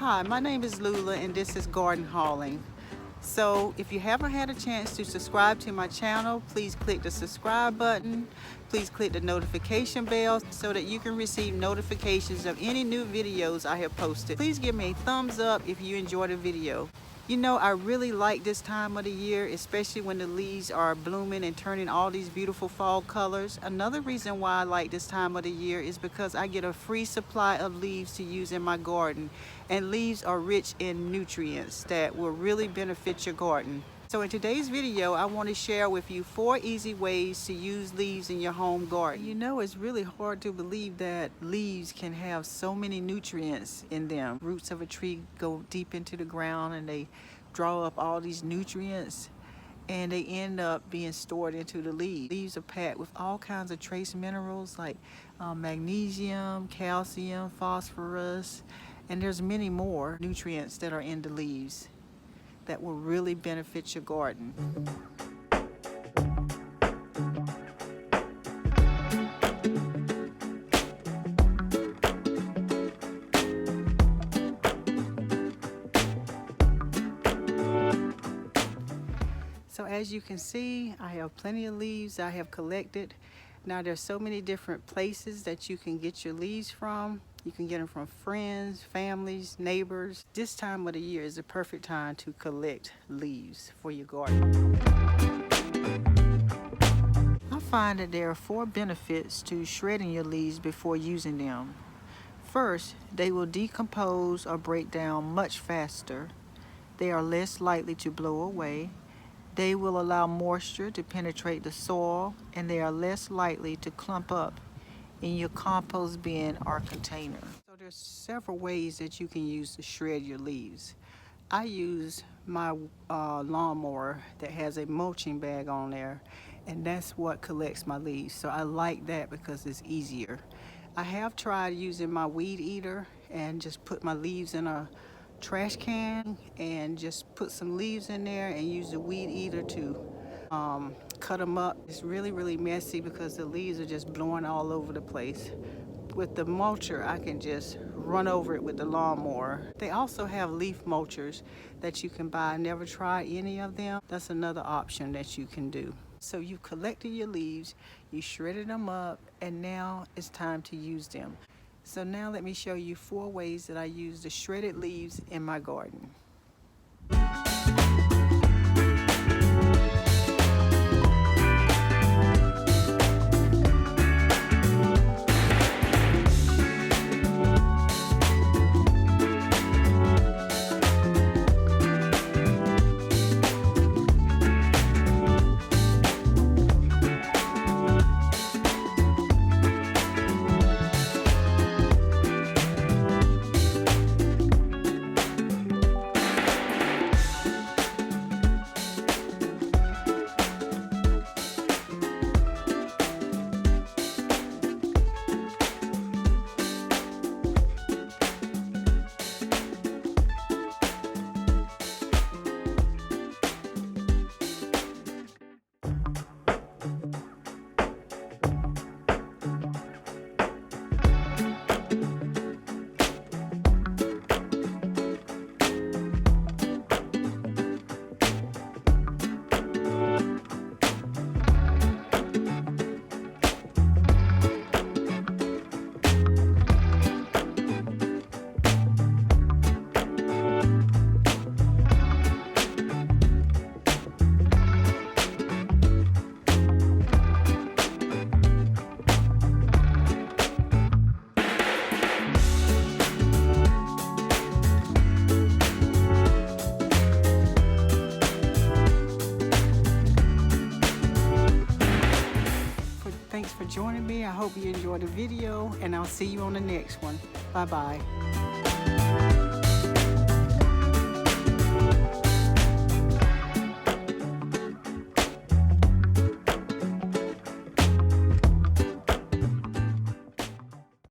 Hi, my name is Lula and this is Garden Hauling. So if you haven't had a chance to subscribe to my channel, please click the subscribe button. Please click the notification bell so that you can receive notifications of any new videos I have posted. Please give me a thumbs up if you enjoyed the video. You know, I really like this time of the year, especially when the leaves are blooming and turning all these beautiful fall colors. Another reason why I like this time of the year is because I get a free supply of leaves to use in my garden. And leaves are rich in nutrients that will really benefit your garden. So in today's video, I want to share with you 4 easy ways to use leaves in your home garden. You know, it's really hard to believe that leaves can have so many nutrients in them. Roots of a tree go deep into the ground and they draw up all these nutrients and they end up being stored into the leaves. Leaves are packed with all kinds of trace minerals like magnesium, calcium, phosphorus, and there's many more nutrients that are in the leaves that will really benefit your garden. So as you can see, I have plenty of leaves I have collected. Now there's so many different places that you can get your leaves from. You can get them from friends, families, neighbors. This time of the year is the perfect time to collect leaves for your garden. I find that there are 4 benefits to shredding your leaves before using them. First, they will decompose or break down much faster. They are less likely to blow away. They will allow moisture to penetrate the soil, and they are less likely to clump up in your compost bin or container. So there's several ways that you can use to shred your leaves. I use my lawnmower that has a mulching bag on there, and that's what collects my leaves. So I like that because it's easier. I have tried using my weed eater and just put my leaves in a trash can and just put some leaves in there and use the weed eater to cut them up. It's really messy because the leaves are just blowing all over the place. With the mulcher, I can just run over it with the lawnmower. They also have leaf mulchers that you can buy. I never tried any of them. That's another option that you can do. So you've collected your leaves, you shredded them up, and now it's time to use them. So now let me show you 4 ways that I use the shredded leaves in my garden. Thanks for joining me. I hope you enjoyed the video, and I'll see you on the next one. Bye-bye.